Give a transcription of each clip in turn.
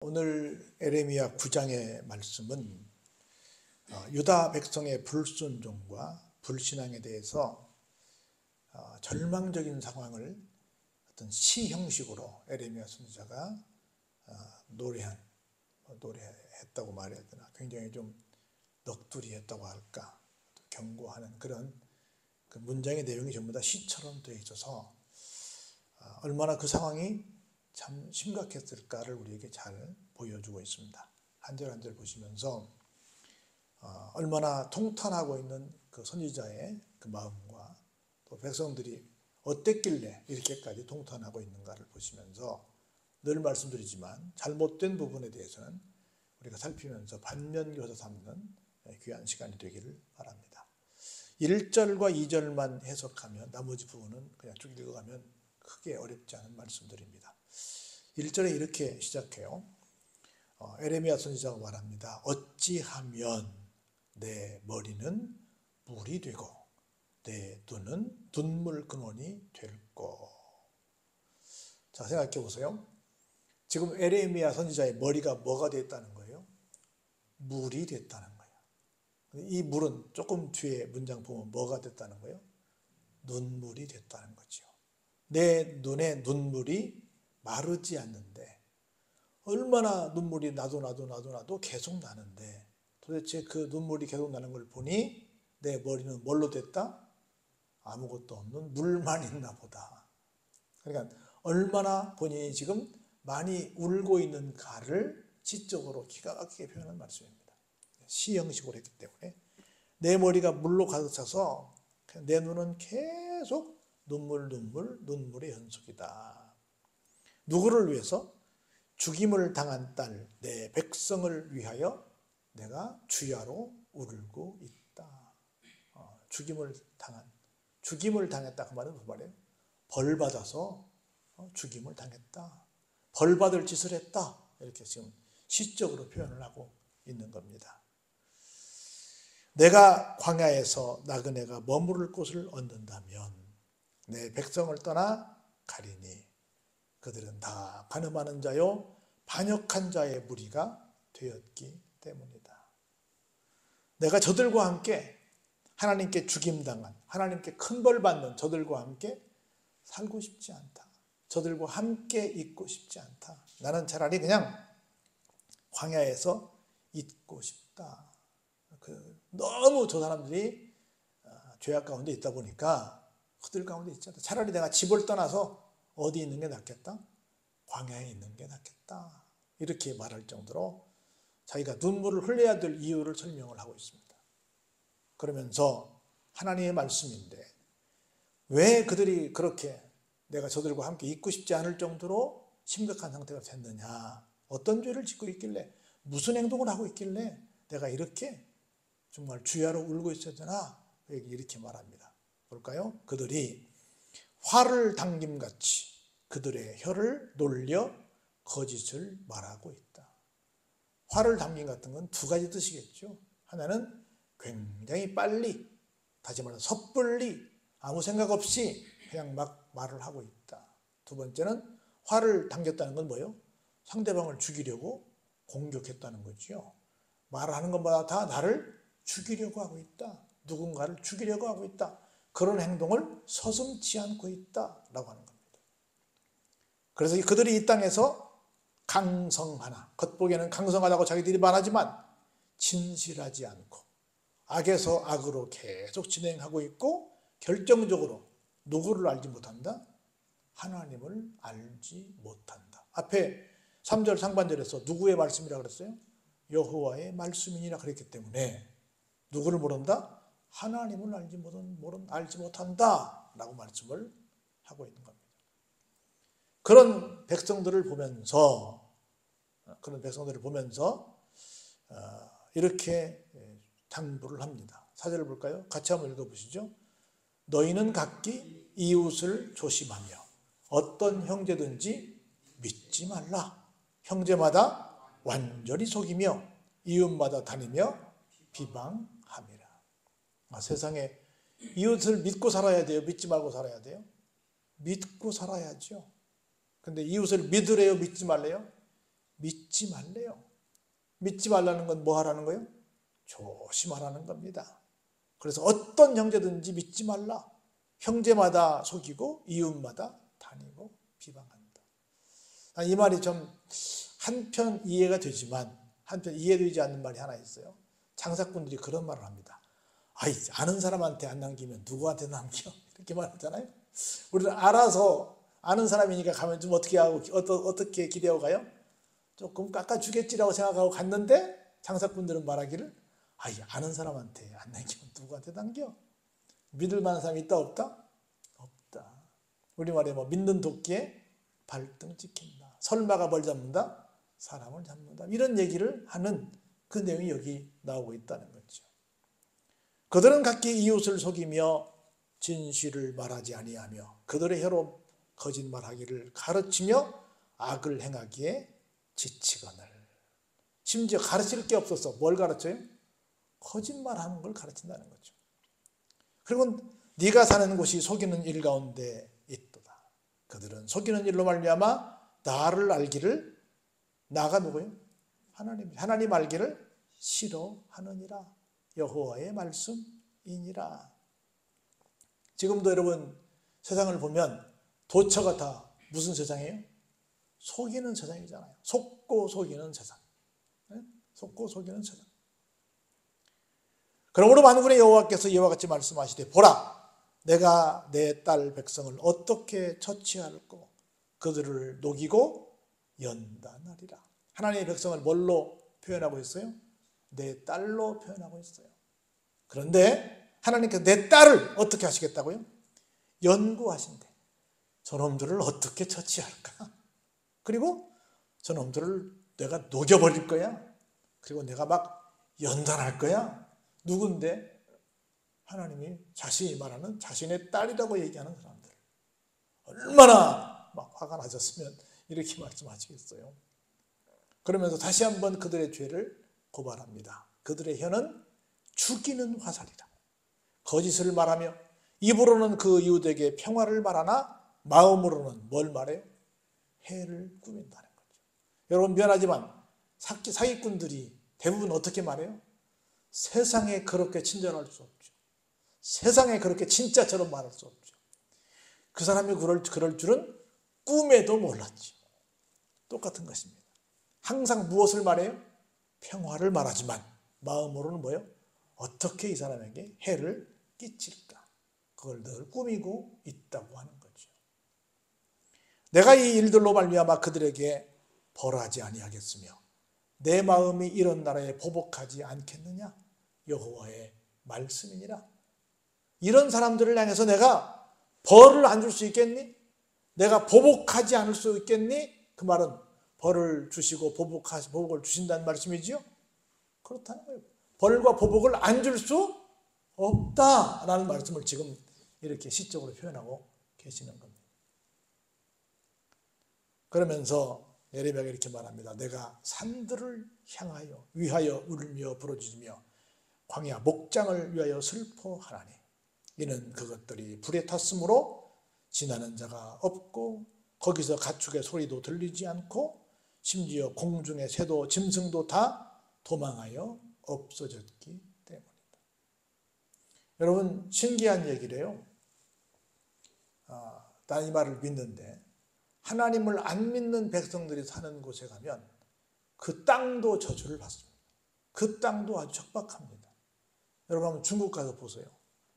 오늘 에레미야 9장의 말씀은 유다 백성의 불순종과 불신앙에 대해서 절망적인 상황을 시 형식으로 에레미야 선지자가 노래했다고 말해야 되나, 굉장히 좀 넋두리 했다고 할까, 경고하는 그런 그 문장의 내용이 전부 다 시처럼 되어 있어서 얼마나 그 상황이 참 심각했을까를 우리에게 잘 보여주고 있습니다. 한 절 한 절 보시면서 얼마나 통탄하고 있는 그 선지자의 그 마음과 또 백성들이 어땠길래 이렇게까지 통탄하고 있는가를 보시면서, 늘 말씀드리지만 잘못된 부분에 대해서는 우리가 살피면서 반면교사 삼는 귀한 시간이 되기를 바랍니다. 1절과 2절만 해석하면 나머지 부분은 그냥 쭉 읽어가면 크게 어렵지 않은 말씀들입니다. 1절에 이렇게 시작해요. 에레미야 선지자가 말합니다. 어찌하면 내 머리는 물이 되고 내 눈은 눈물 근원이 될꼬. 자, 생각해 보세요. 지금 에레미야 선지자의 머리가 뭐가 됐다는 거예요? 물이 됐다는 거예요. 이 물은 조금 뒤에 문장 보면 뭐가 됐다는 거예요? 눈물이 됐다는 거죠. 내 눈에 눈물이 마르지 않는데, 얼마나 눈물이 나도 계속 나는데, 도대체 그 눈물이 계속 나는 걸 보니 내 머리는 뭘로 됐다? 아무것도 없는 물만 있나 보다. 그러니까 얼마나 본인이 지금 많이 울고 있는 가를 시적으로 기가 막히게 표현한 말씀입니다. 시 형식으로 했기 때문에 내 머리가 물로 가득 차서 내 눈은 계속 눈물의 연속이다. 누구를 위해서? 죽임을 당한 딸, 내 백성을 위하여 내가 주야로 울고 있다. 죽임을 당했다. 그 말은 무슨 말이에요? 벌 받아서 죽임을 당했다. 벌 받을 짓을 했다. 이렇게 지금 시적으로 표현을 하고 있는 겁니다. 내가 광야에서 나그네가 머무를 곳을 얻는다면 내 백성을 떠나 가리니 그들은 다 간음하는 자요 반역한 자의 무리가 되었기 때문이다. 내가 저들과 함께 하나님께 죽임당한, 하나님께 큰 벌 받는 저들과 함께 살고 싶지 않다. 저들과 함께 있고 싶지 않다. 나는 차라리 그냥 광야에서 있고 싶다. 너무 저 사람들이 죄악 가운데 있다 보니까 그들 가운데 있지 않다. 차라리 내가 집을 떠나서 어디 있는 게 낫겠다? 광야에 있는 게 낫겠다. 이렇게 말할 정도로 자기가 눈물을 흘려야 될 이유를 설명을 하고 있습니다. 그러면서 하나님의 말씀인데 왜 그들이 그렇게 내가 저들과 함께 있고 싶지 않을 정도로 심각한 상태가 됐느냐, 어떤 죄를 짓고 있길래, 무슨 행동을 하고 있길래 내가 이렇게 정말 주야로 울고 있어야 되나, 이렇게 말합니다. 볼까요? 그들이 화를 당김같이 그들의 혀를 놀려 거짓을 말하고 있다. 화를 당김 같은 건 두 가지 뜻이겠죠. 하나는 굉장히 빨리, 다시 말해서 섣불리 아무 생각 없이 그냥 막 말을 하고 있다. 두 번째는 화를 당겼다는 건 뭐예요? 상대방을 죽이려고 공격했다는 거죠. 말하는 것마다 다 나를 죽이려고 하고 있다. 누군가를 죽이려고 하고 있다. 그런 행동을 서슴지 않고 있다라고 하는 겁니다. 그래서 그들이 이 땅에서 강성하나, 겉보기에는 강성하다고 자기들이 말하지만 진실하지 않고 악에서 악으로 계속 진행하고 있고, 결정적으로 누구를 알지 못한다? 하나님을 알지 못한다. 앞에 3절 상반절에서 누구의 말씀이라고 그랬어요? 여호와의 말씀이니라 그랬기 때문에 누구를 모른다? 하나님을 알지 못한다 라고 말씀을 하고 있는 겁니다. 그런 백성들을 보면서 이렇게 당부를 합니다. 4절을 볼까요? 같이 한번 읽어보시죠. 너희는 각기 이웃을 조심하며 어떤 형제든지 믿지 말라. 형제마다 완전히 속이며 이웃마다 다니며 비방함이라. 세상에 이웃을 믿고 살아야 돼요? 믿지 말고 살아야 돼요? 믿고 살아야죠. 근데 이웃을 믿으래요? 믿지 말래요? 믿지 말래요. 믿지 말라는 건 뭐 하라는 거예요? 조심하라는 겁니다. 그래서 어떤 형제든지 믿지 말라. 형제마다 속이고 이웃마다 다니고 비방한다. 이 말이 좀 한편 이해가 되지만 한편 이해되지 않는 말이 하나 있어요. 장사꾼들이 그런 말을 합니다. 아는 사람한테 안 남기면 누구한테 남겨? 이렇게 말하잖아요. 우리는 알아서 아는 사람이니까 가면 좀 어떻게 하고 어떻게 기대하고 가요? 조금 깎아주겠지라고 생각하고 갔는데 장사꾼들은 말하기를 아는 사람한테 안 남기면 누구한테 남겨? 믿을 만한 사람이 있다 없다? 없다. 우리말에 믿는 도끼에 발등 찍힌다. 설마가 벌 잡는다. 사람을 잡는다. 이런 얘기를 하는 그 내용이 여기 나오고 있다는 거죠. 그들은 각기 이웃을 속이며 진실을 말하지 아니하며 그들의 혀로 거짓말하기를 가르치며 악을 행하기에 지치거늘. 심지어 가르칠 게 없어서 뭘 가르쳐요? 거짓말하는 걸 가르친다는 거죠. 그리고 네가 사는 곳이 속이는 일 가운데 있도다. 그들은 속이는 일로 말미암아 나를 알기를, 나가 누구예요? 하나님 알기를 싫어하느니라. 여호와의 말씀이니라. 지금도 여러분 세상을 보면 도처가 다 무슨 세상이에요? 속이는 세상이잖아요. 속고 속이는 세상. 속고 속이는 세상. 그러므로 만군의 여호와께서 이와 같이 말씀하시되 보라, 내가 내 딸 백성을 어떻게 처치할꼬 그들을 녹이고 연단하리라. 하나님의 백성을 뭘로 표현하고 있어요? 내 딸로 표현하고 있어요. 그런데 하나님께서 내 딸을 어떻게 하시겠다고요? 연구하신대. 저놈들을 어떻게 처치할까? 그리고 저놈들을 내가 녹여버릴 거야. 그리고 내가 막 연단할 거야. 누군데? 하나님이 자신이 말하는 자신의 딸이라고 얘기하는 사람들. 얼마나 막 화가 나셨으면 이렇게 말씀하시겠어요. 그러면서 다시 한번 그들의 죄를 고발합니다. 그들의 혀는 죽이는 화살이라. 거짓을 말하며 입으로는 그 이웃에게 평화를 말하나 마음으로는 뭘 말해요? 해를 꾸민다는 거죠. 여러분 미안하지만 사기꾼들이 대부분 어떻게 말해요? 세상에 그렇게 친절할 수 없죠. 세상에 그렇게 진짜처럼 말할 수 없죠. 그 사람이 그럴 줄은 꿈에도 몰랐지. 똑같은 것입니다. 항상 무엇을 말해요? 평화를 말하지만 마음으로는 뭐예요? 어떻게 이 사람에게 해를 끼칠까? 그걸 늘 꾸미고 있다고 하는 거죠. 내가 이 일들로 말미암아 그들에게 벌하지 아니하겠으며 내 마음이 이런 나라에 보복하지 않겠느냐? 여호와의 말씀이니라. 이런 사람들을 향해서 내가 벌을 안 줄 수 있겠니? 내가 보복하지 않을 수 있겠니? 그 말은 벌을 주시고 보복을 주신다는 말씀이지요? 그렇다는 거예요. 벌과 보복을 안 줄 수 없다라는 말씀을 지금 이렇게 시적으로 표현하고 계시는 겁니다. 그러면서 예레미야가 이렇게 말합니다. 내가 산들을 향하여 위하여 울며 부르짖으며 광야 목장을 위하여 슬퍼하나니 이는 그것들이 불에 탔으므로 지나는 자가 없고 거기서 가축의 소리도 들리지 않고 심지어 공중의 새도 짐승도 다 도망하여 없어졌기 때문이다. 여러분 신기한 얘기래요. 난 이 말을 믿는데 하나님을 안 믿는 백성들이 사는 곳에 가면 그 땅도 저주를 받습니다. 그 땅도 아주 척박합니다. 여러분 한번 중국 가서 보세요.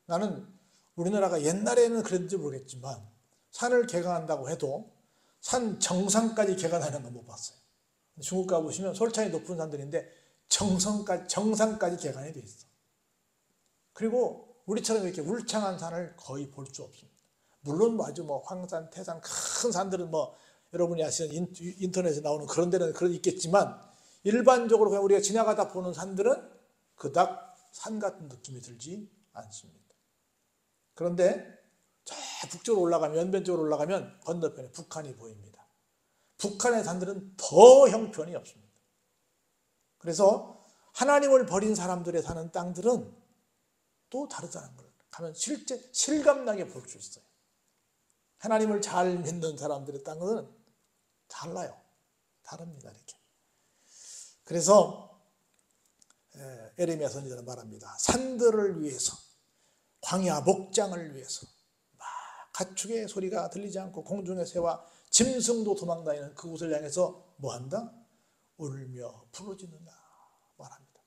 나는 우리나라가 옛날에는 그랬는지 모르겠지만 산을 개간한다고 해도 산 정상까지 개간하는 건 못 봤어요. 중국 가보시면 솔찬이 높은 산들인데 정상까지 개간이 돼 있어. 그리고 우리처럼 이렇게 울창한 산을 거의 볼 수 없습니다. 물론 아주 황산, 태산, 큰 산들은 여러분이 아시는 인터넷에 나오는 그런 데는 그런 있겠지만 일반적으로 그냥 우리가 지나가다 보는 산들은 그닥 산 같은 느낌이 들지 않습니다. 그런데 저 북쪽으로 올라가면 연변 쪽으로 올라가면 건너편에 북한이 보입니다. 북한의 산들은 더 형편이 없습니다. 그래서 하나님을 버린 사람들의 사는 땅들은 또 다르다는 걸 가면 실감나게 볼 수 있어요. 하나님을 잘 믿는 사람들의 땅은 달라요. 다릅니다. 이렇게. 그래서 에레미야 선지자는 말합니다. 산들을 위해서, 광야 목장을 위해서 막 가축의 소리가 들리지 않고 공중의 새와 짐승도 도망다니는 그곳을 향해서 뭐한다? 울며 부르짖는다 말합니다.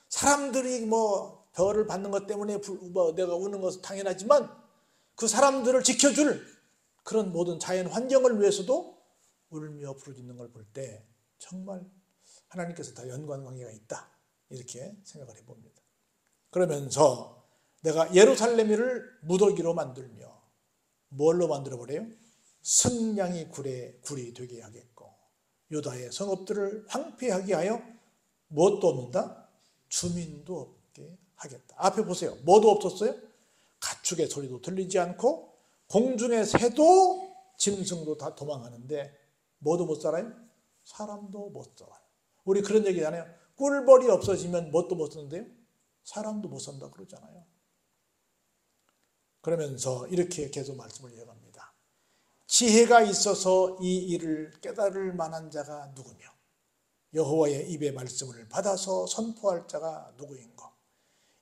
사람들이 뭐 벌을 받는 것 때문에 내가 우는 것은 당연하지만 그 사람들을 지켜줄 그런 모든 자연 환경을 위해서도 울며 부르짖는 걸 볼 때 정말 하나님께서 다 연관관계가 있다 이렇게 생각을 해봅니다. 그러면서 내가 예루살렘을 무더기로 만들며 뭘로 만들어버려요? 승냥이 굴이 되게 하겠고 유다의 성읍들을 황폐하게 하여 무엇도 없는다? 주민도 없게 하겠다. 앞에 보세요. 뭐도 없었어요? 가축의 소리도 들리지 않고 공중의 새도 짐승도 다 도망하는데 뭐도 못 살아요? 사람도 못 살아요. 우리 그런 얘기 하네요. 꿀벌이 없어지면 뭣도 못 쓰는데요? 사람도 못 산다 그러잖아요. 그러면서 이렇게 계속 말씀을 이어갑니다. 지혜가 있어서 이 일을 깨달을 만한 자가 누구며 여호와의 입의 말씀을 받아서 선포할 자가 누구인가?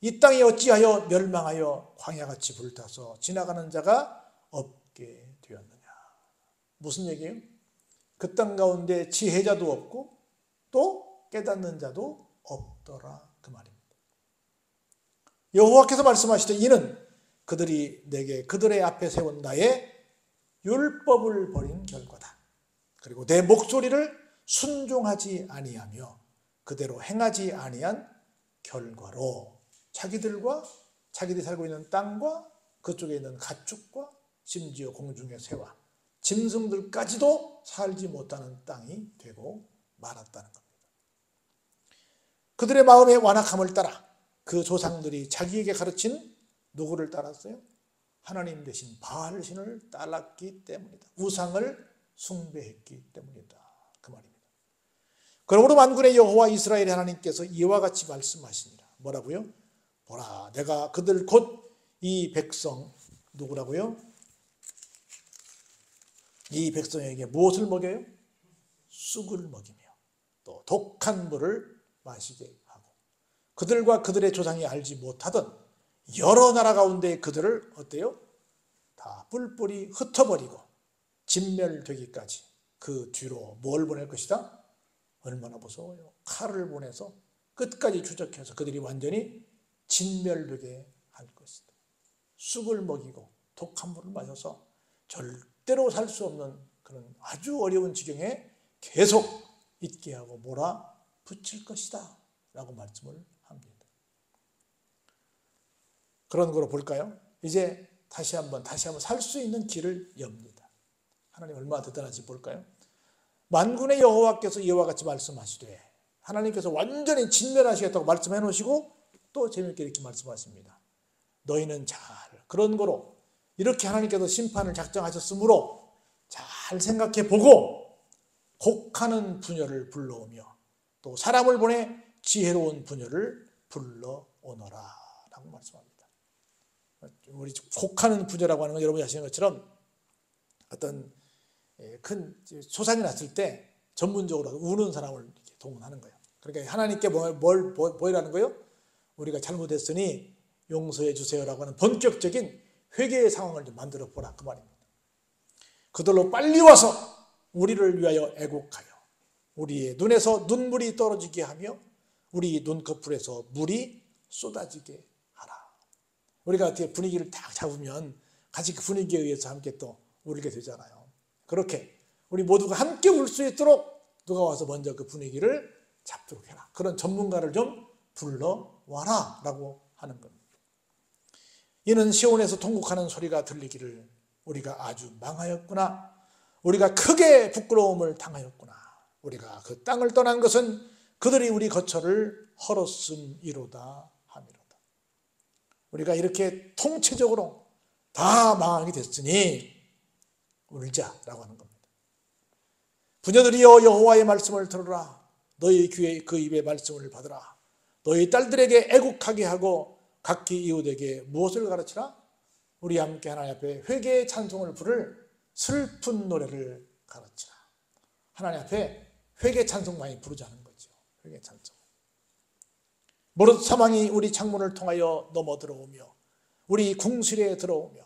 이 땅이 어찌하여 멸망하여 광야같이 불타서 지나가는 자가 없게 되었느냐. 무슨 얘기예요? 그 땅 가운데 지혜자도 없고 또 깨닫는 자도 없더라 그 말입니다. 여호와께서 말씀하시되 이는 그들이 내게 그들의 앞에 세운 나의 율법을 버린 결과다. 그리고 내 목소리를 순종하지 아니하며 그대로 행하지 아니한 결과로 자기들이 살고 있는 땅과 그쪽에 있는 가축과 심지어 공중의 새와 짐승들까지도 살지 못하는 땅이 되고 말았다는 겁니다. 그들의 마음의 완악함을 따라 그 조상들이 자기에게 가르친 누구를 따랐어요? 하나님 대신 바알 신을 따랐기 때문이다. 우상을 숭배했기 때문이다. 그 말입니다. 그러므로 만군의 여호와 이스라엘의 하나님께서 이와 같이 말씀하시니라. 뭐라고요? 보라, 내가 그들 곧 이 백성 누구라고요? 이 백성에게 무엇을 먹여요? 쑥을 먹이며 또 독한 물을 마시게 하고 그들과 그들의 조상이 알지 못하던 여러 나라 가운데 그들을 어때요? 다 뿔뿔이 흩어버리고 진멸되기까지 그 뒤로 뭘 보낼 것이다? 얼마나 무서워요. 칼을 보내서 끝까지 추적해서 그들이 완전히 진멸되게 할 것이다. 쑥을 먹이고 독한 물을 마셔서 절대로 살 수 없는 그런 아주 어려운 지경에 계속 있게 하고 몰아붙일 것이다 라고 말씀을 합니다. 그런 거로 볼까요? 이제 다시 한번 살 수 있는 길을 엽니다. 하나님 얼마나 대단한지 볼까요? 만군의 여호와께서 이와 같이 말씀하시되 하나님께서 완전히 진멸하시겠다고 말씀해 놓으시고 또 재미있게 이렇게 말씀하십니다. 너희는 잘 그런 거로 이렇게 하나님께서 심판을 작정하셨으므로 잘 생각해 보고 곡하는 부녀를 불러오며 또 사람을 보내 지혜로운 부녀를 불러오너라 라고 말씀합니다. 우리 곡하는 부녀라고 하는 건 여러분이 아시는 것처럼 어떤 큰 소산이 났을 때 전문적으로 우는 사람을 이렇게 동원하는 거예요. 그러니까 하나님께 뭐라는 거예요? 우리가 잘못했으니 용서해 주세요라고 하는 본격적인 회개의 상황을 좀 만들어 보라 그 말입니다. 그들로 빨리 와서 우리를 위하여 애곡하여 우리의 눈에서 눈물이 떨어지게 하며 우리 눈꺼풀에서 물이 쏟아지게 하라. 우리가 어떻게 분위기를 딱 잡으면 같이 그 분위기에 의해서 함께 또 울게 되잖아요. 그렇게 우리 모두가 함께 울 수 있도록 누가 와서 먼저 그 분위기를 잡도록 해라. 그런 전문가를 좀 불러와라 라고 하는 겁니다. 이는 시온에서 통곡하는 소리가 들리기를 우리가 아주 망하였구나. 우리가 크게 부끄러움을 당하였구나. 우리가 그 땅을 떠난 것은 그들이 우리 거처를 헐었음이로다 하미로다. 우리가 이렇게 통체적으로 다 망하게 됐으니 울자라고 하는 겁니다. 부녀들이여 여호와의 말씀을 들으라. 너희 귀에 그 입의 말씀을 받으라. 너희 딸들에게 애국하게 하고 각기 이웃에게 무엇을 가르치라? 우리 함께 하나님 앞에 회개의 찬송을 부를 슬픈 노래를 가르치라. 하나님 앞에 회개 찬송 많이 부르자는 거죠. 괜찮죠. 무릇 사망이 우리 창문을 통하여 넘어 들어오며 우리 궁실에 들어오며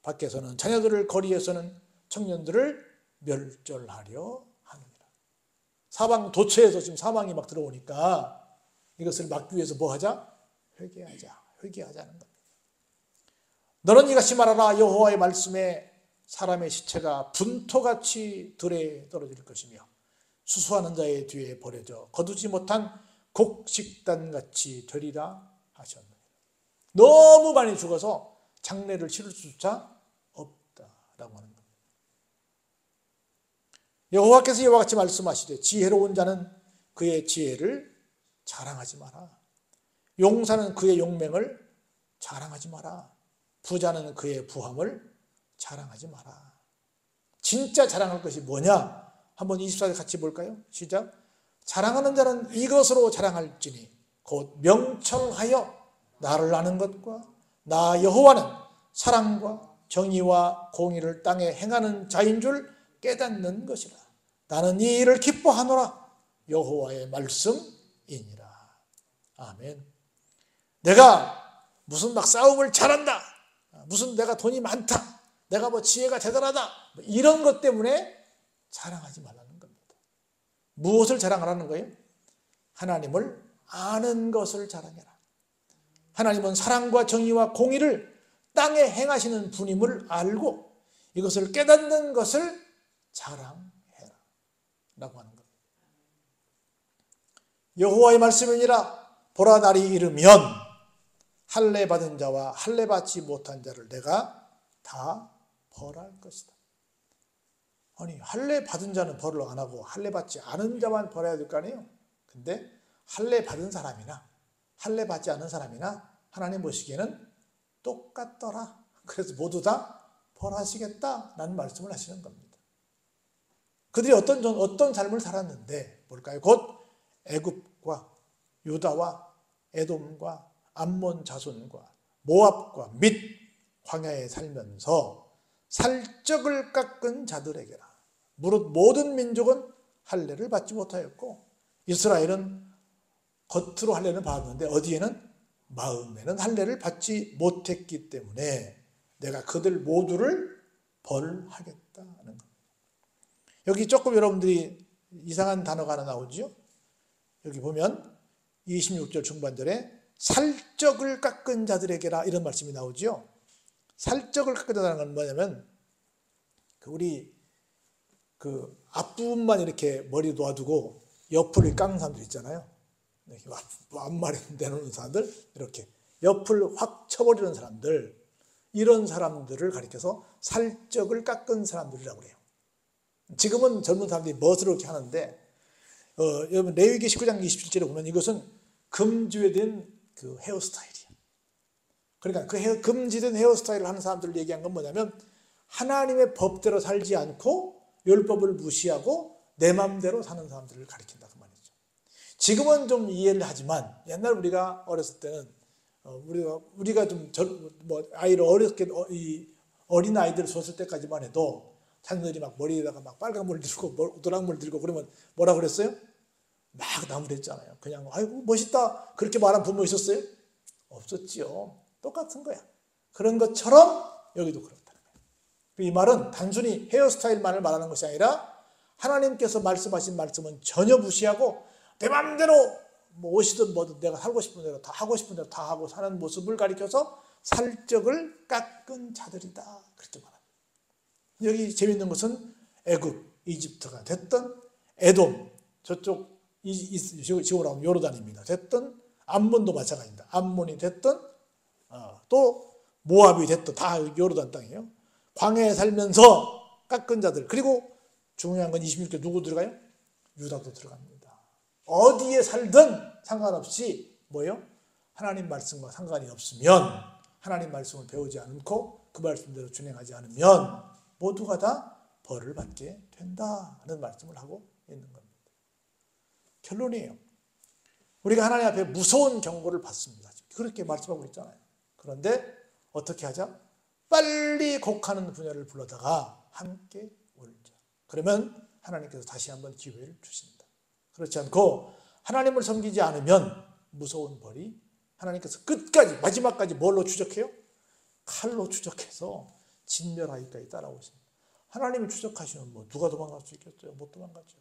밖에서는 자녀들을 거리에서는 청년들을 멸절하려 하느니라. 사방 도처에서 지금 사망이 막 들어오니까 이것을 막기 위해서 뭐 하자? 회개하자는 겁니다. 너는 이같이 말하라. 여호와의 말씀에 사람의 시체가 분토같이 들에 떨어질 것이며 수수하는 자의 뒤에 버려져 거두지 못한 곡식단같이 되리라 하셨느니라. 너무 많이 죽어서 장례를 치를 수조차 없다라고 하는 겁니다. 여호와께서 이와 같이 말씀하시되 지혜로운 자는 그의 지혜를 자랑하지 마라. 용사는 그의 용맹을 자랑하지 마라. 부자는 그의 부함을 자랑하지 마라. 진짜 자랑할 것이 뭐냐? 한번 24절 같이 볼까요? 시작. 자랑하는 자는 이것으로 자랑할지니 곧 명철하여 나를 아는 것과 나 여호와는 사랑과 정의와 공의를 땅에 행하는 자인 줄 깨닫는 것이라. 나는 이 일을 기뻐하노라. 여호와의 말씀이니라. 아멘. 내가 무슨 막 싸움을 잘한다, 무슨 내가 돈이 많다, 내가 뭐 지혜가 대단하다, 이런 것 때문에 자랑하지 말라는 겁니다. 무엇을 자랑하라는 거예요? 하나님을 아는 것을 자랑해라. 하나님은 사랑과 정의와 공의를 땅에 행하시는 분임을 알고 이것을 깨닫는 것을 자랑해라 라고 하는 겁니다. 여호와의 말씀이니라. 보라, 날이 이르면 할례 받은 자와 할례 받지 못한 자를 내가 다 벌할 것이다. 아니, 할례 받은 자는 벌을 안 하고 할례 받지 않은 자만 벌어야 될 거 아니에요? 근데 할례 받은 사람이나 할례 받지 않은 사람이나 하나님 보시기에는 똑같더라. 그래서 모두 다 벌하시겠다라는 말씀을 하시는 겁니다. 그들이 어떤 삶을 살았는데 뭘까요? 곧 애굽과 유다와 에돔과 암몬 자손과 모압과 및 광야에 살면서 살적을 깎은 자들에게라. 무릇 모든 민족은 할례를 받지 못하였고 이스라엘은 겉으로 할례는 받았는데 어디에는? 마음에는 할례를 받지 못했기 때문에 내가 그들 모두를 벌하겠다는 겁니다. 여기 조금 여러분들이 이상한 단어가 하나 나오죠. 여기 보면 26절 중반절에 살적을 깎은 자들에게라 이런 말씀이 나오죠. 살적을 깎는다는 건 뭐냐면 우리 앞부분만 이렇게 머리 놓아두고 옆을 깎는 사람들 있잖아요. 앞머리 내놓는 사람들, 이렇게 옆을 확 쳐버리는 사람들, 이런 사람들을 가리켜서 살적을 깎은 사람들이라고 해요. 지금은 젊은 사람들이 멋스럽게 하는데 여러분 레위기 19장 27절에 보면 이것은 금지된 그 헤어스타일이야. 그러니까 그 금지된 헤어스타일을 하는 사람들을 얘기한 건 뭐냐면 하나님의 법대로 살지 않고 율법을 무시하고 내 마음대로 사는 사람들을 가리킨다 그 말이죠. 지금은 좀 이해를 하지만 옛날 우리가 어렸을 때는 우리가 좀 아이를 어렵게 어린 아이들을 줬을 때까지만 해도 자녀들이 막 머리에다가 막 빨간 물 들고 노랑물 들고 그러면 뭐라 그랬어요? 막 나무랬잖아요. 그냥 아이고 멋있다 그렇게 말한 부모 있었어요? 없었지요. 똑같은 거야. 그런 것처럼 여기도 그렇다는 거예요. 이 말은 단순히 헤어스타일만을 말하는 것이 아니라 하나님께서 말씀하신 말씀은 전혀 무시하고 내 마음대로 뭐 옷이든 뭐든 내가 살고 싶은 대로 다 하고 싶은 대로 다 하고 사는 모습을 가리켜서 살적을 깎은 자들이다 그렇게 말합니다. 여기 재밌는 것은 애굽, 이집트가 됐던 에돔, 저쪽 지금 나오면 요르단입니다. 됐던 암몬도 마찬가지입니다. 암몬이 됐던 또 모압이 됐던 다 요르단 땅이에요. 광야에 살면서 깎은 자들, 그리고 중요한 건 26개 누구 들어가요? 유다도 들어갑니다. 어디에 살든 상관없이 뭐예요? 하나님 말씀과 상관이 없으면, 하나님 말씀을 배우지 않고 그 말씀대로 준행하지 않으면 모두가 다 벌을 받게 된다는 말씀을 하고 있는 겁니다. 결론이에요. 우리가 하나님 앞에 무서운 경고를 받습니다. 그렇게 말씀하고 있잖아요. 그런데 어떻게 하자? 빨리 곡하는 분야를 불러다가 함께 울자. 그러면 하나님께서 다시 한번 기회를 주신다. 그렇지 않고 하나님을 섬기지 않으면 무서운 벌이 하나님께서 끝까지 마지막까지 뭘로 추적해요? 칼로 추적해서 진멸하기까지 따라오십니다. 하나님이 추적하시면 뭐 누가 도망갈 수 있겠어요? 못 도망가죠.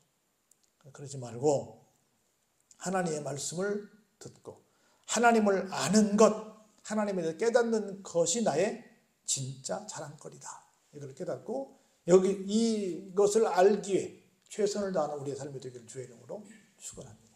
그러지 말고 하나님의 말씀을 듣고 하나님을 아는 것, 하나님에 대해 깨닫는 것이 나의 진짜 자랑거리다. 이걸 깨닫고 여기 이것을 알기에 최선을 다하는 우리의 삶이 되기를 주의 이름으로 축원합니다.